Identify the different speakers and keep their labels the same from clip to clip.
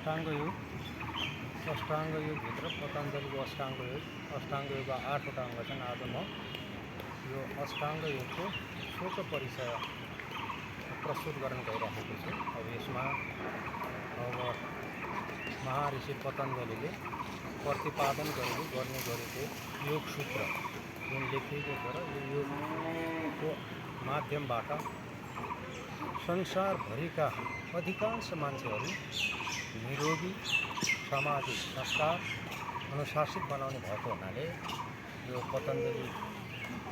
Speaker 1: अष्टाङ्ग योगभित्र पतञ्जलिको अष्टाङ्ग योगका 8वटा अङ्ग छन्। आज म यो अष्टाङ्ग योगको छोटो परिचय प्रस्तुत गर्न गइरहेको छु। अब यसमा महर्षि पतञ्जलिले प्रतिपादन गरेको योग सूत्र जुन लेखिएको छ र यो योगको माध्यमबाट संसारभरिका अधिकांश मान्छेहरू निरोगी, सामाजिक, संस्कार, अनुशासित बनाउने भएको हुनाले यो पतञ्जलिद्वारा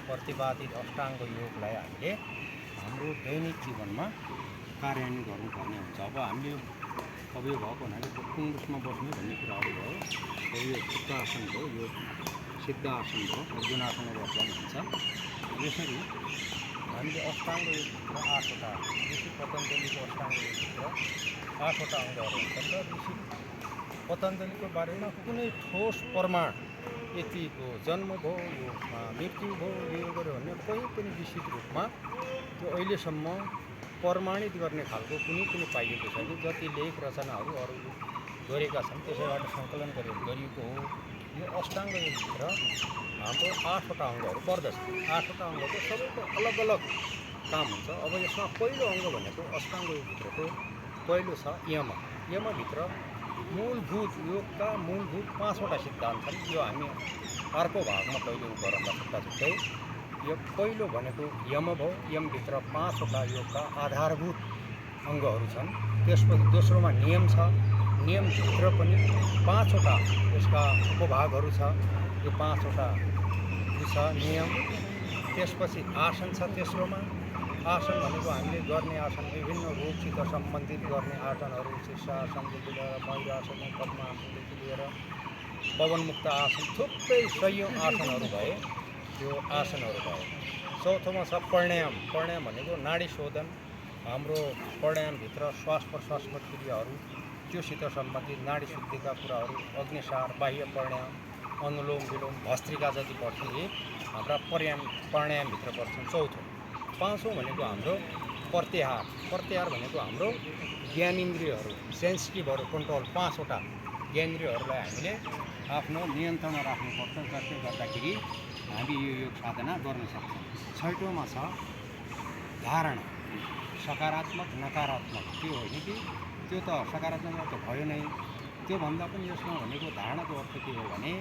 Speaker 1: प्रतिपादित अष्टाङ्ग योगलाई हामीले हाम्रो दैनिक जीवनमा कार्यान्वयन गर्नुपर्ने हुन्छ। अब हामीले अब यो भएको हुनाले कुङ्गुसमा बस्ने भन्ने कुराहरू भयो। यो शुद्धासन भयो, यो सिद्धासन भयो, अर्जुनासनमा बस्दा हुन्छ। यसरी हामीले अष्टाङ्ग योगभित्र 8वटा ऋषि पतञ्जलिको अष्टाङ्ग योगभित्र 8वटा अङ्गहरू हुन्छन् र ऋषि पतञ्जलिको बारेमा कुनै ठोस प्रमाण यतिको जन्म भयो, योगमा मृत्यु भयो, यो गर्यो भन्ने कोही पनि विस्तृत रूपमा त्यो अहिलेसम्म प्रमाणित गर्ने खालको कुनै पनि पाइएको छैन। जति लेख रचनाहरू अरू गरेका छन् त्यसैबाट सङ्कलन गरिएको हो। यो अष्टाङ्ग योगभित्र हाम्रो 8वटा अङ्गहरू पर्दछ। 8वटा अङ्गको सबैको अलग अलग काम हुन्छ। अब यसमा पहिलो अङ्ग भनेको अष्टाङ्ग योगभित्रको पहिलो छ यम। यमभित्र योगका मूलभूत 5वटा सिद्धान्त छन्। यो हामी अर्को भागमा कहिले गरौँला छुट्टै। यो पहिलो भनेको यम भयो। यमभित्र 5वटा योगका आधारभूत अङ्गहरू छन्। त्यसपछि दोस्रोमा नियम छ। नियमभित्र पनि 5वटा यसका उपभागहरू छ। यो 5वटा छ नियम। त्यसपछि आसन छ। तेस्रोमा आसन भनेको हामीले गर्ने आसन, विभिन्न रोगसित सम्बन्धित गर्ने आसनहरू, शीर्षासनदेखि लिएर मयूरासन, पद्मासनदेखि लिएर पवनमुक्त आसन, थुप्रै सयौँ आसनहरू भए। यो आसनहरू भयो। चौथोमा छ प्राणायाम। प्राणायाम भनेको नाडी शोधन, हाम्रो प्राणायामभित्र श्वास प्रश्वासको क्रियाहरू, त्योसित सम्बन्धित नाडी शुद्धिका कुराहरू, अग्निसार, बाह्य प्राणायाम, अनुलोम विलोम, भस्त्रिका जति पर्छन् यी हाम्रा प्राणायामभित्र पर्छन्। चौथो। पाँचौँ भनेको हाम्रो प्रत्याहार। प्रत्याहार भनेको हाम्रो ज्ञानेन्द्रियहरू, सेन्सिटिभहरू कन्ट्रोल, 5वटा ज्ञानेन्द्रियहरूलाई हामीले आफ्नो नियन्त्रणमा राख्नुपर्छ, जसले गर्दाखेरि हामी यो योग साधना गर्न सक्छौँ। छैटौँमा छ धारणा। सकारात्मक, नकारात्मक त्यो होइन कि त्यो त सकारात्मक अर्थ भयो नै। त्योभन्दा पनि यसमा भनेको धारणाको अर्थ के हो भने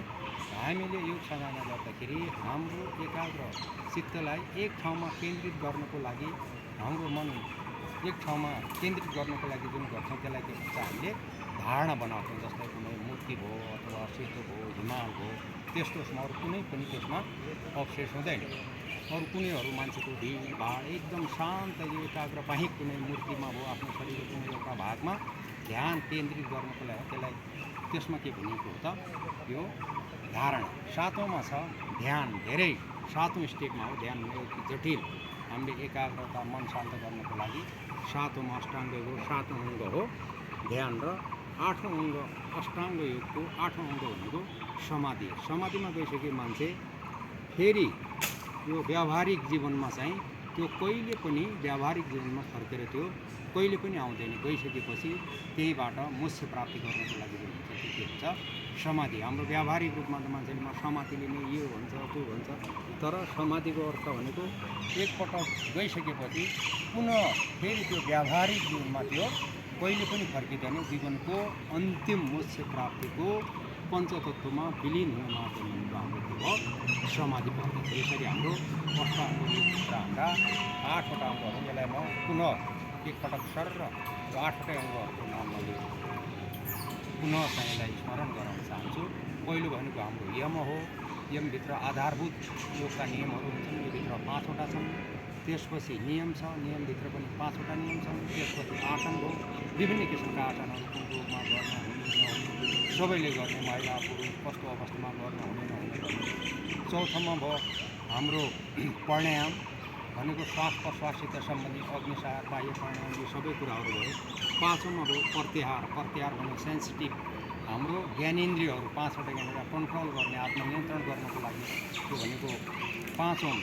Speaker 1: हामीले योग साधना गर्दाखेरि हाम्रो एकाग्र चित्तलाई एक ठाउँमा केन्द्रित गर्नको लागि, हाम्रो मन एक ठाउँमा केन्द्रित गर्नको लागि जुन गर्छौँ त्यसलाई के भन्छ हामीले धारणा बनाउँछौँ। जस्तै कुनै मूर्ति भयो अथवा सेतो भयो, हिमाल भयो, त्यस्तोमा अरू कुनै पनि त्यसमा अवशेष हुँदैन। अरू कुनैहरू मान्छेको भिडभाड एकदम शान्त एकाग्र बाहेक कुनै मूर्तिमा भयो, आफ्नो शरीरको कुनै एउटा भागमा ध्यान केन्द्रित गर्नको लागि त्यसलाई त्यसमा के भनिएको हो त यो धारणा। सातौँमा छ ध्यान। धेरै 7औँ स्टेपमा हो ध्यान। जटिल हामीले एकाग्रता मन शान्त गर्नको लागि 7औँ अष्टाङ्ग योग 7औँ अङ्ग हो ध्यान। र 8औँ अङ्ग अष्टाङ्ग योगको 8औँ अङ्ग भनेको समाधि। समाधिमा गइसके मान्छे फेरि यो व्यावहारिक जीवनमा चाहिँ त्यो कहिले पनि व्यावहारिक जीवनमा फर्केर त्यो कहिले पनि आउँदैन। गइसकेपछि त्यहीबाट मोक्ष प्राप्ति गर्नको लागि हुन्छ त्यो के हुन्छ समाधि। हाम्रो व्यावहारिक रूपमा त मान्छेले समाधि लिने यो भन्छ त्यो भन्छ, तर समाधिको अर्थ भनेको एकपटक गइसकेपछि पुनः फेरि त्यो व्यावहारिक जीवनमा त्यो कहिले पनि फर्किँदैन। जीवनको अन्तिम मोक्ष प्राप्तिको पञ्चतत्त्वमा विलिन हुने माध्यमको हाम्रो के भयो समाधि पर्दछ। यसरी हाम्रो अष्टाङ्ग योगभित्र हाम्रा 8वटा अङ्गहरू। यसलाई म पुनः एकपटक सर र यो 8वटै अङ्गहरूको नाम मैले पुनः चाहिँ यसलाई स्मरण गराउन चाहन्छु। पहिलो भनेको हाम्रो यम हो। यमभित्र आधारभूत योगका नियमहरू हुन्छन्। योभित्र 5वटा छन्। त्यसपछि नियम छ। नियमभित्र पनि 5वटा नियम छन्। त्यसपछि आसन हो। विभिन्न किसिमका आसनहरू कुन रोगमा गर्न हुने नहुने, सबैले गर्ने, महिला पुरुष कस्तो अवस्थामा गर्न हुने नहुने भन्ने। चौथोमा भयो हाम्रो प्राणायाम भनेको श्वास प्रश्वाससित सम्बन्धित अग्निसार, बाह्य प्राणायाम, यो सबै कुराहरू भयो। 5औँमा भयो प्रत्याहार। प्रत्याहार भनेको सेन्सिटिभ हाम्रो ज्ञानेन्द्रियहरू 5वटा ज्ञानेन्द्रिय कन्ट्रोल गर्ने, आत्मनियन्त्रण गर्नको लागि त्यो भनेको 5औँ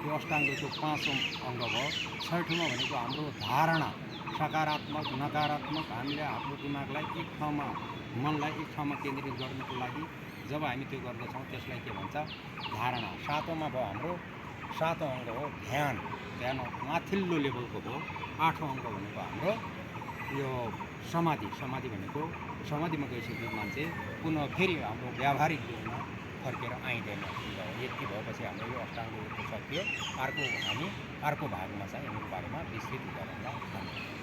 Speaker 1: यो अष्टाङ्गको 5औँ अङ्ग भयो। छैठौँमा भनेको हाम्रो धारणा। सकारात्मक नकारात्मक हामीले आफ्नो दिमागलाई एक ठाउँमा मनलाई एक ठाउँमा केन्द्रित गर्नुको लागि जब हामी त्यो गर्दछौँ त्यसलाई के भन्छ धारणा। सातौँमा भयो हाम्रो सातौँ अङ्ग हो ध्यान। ध्यान माथिल्लो लेभलको भयो। आठौँ अङ्ग भनेको हाम्रो यो समाधि। समाधि भनेको समाधिमा गइसकेको मान्छे पुनः फेरि हाम्रो व्यावहारिक जीवनमा फर्केर आइँदैन। यति भएपछि हाम्रो यो अष्टाङ्ग योग सकियो। हामी अर्को भागमा चाहिँ यिनीहरूको बारेमा विस्तृत गरौँला।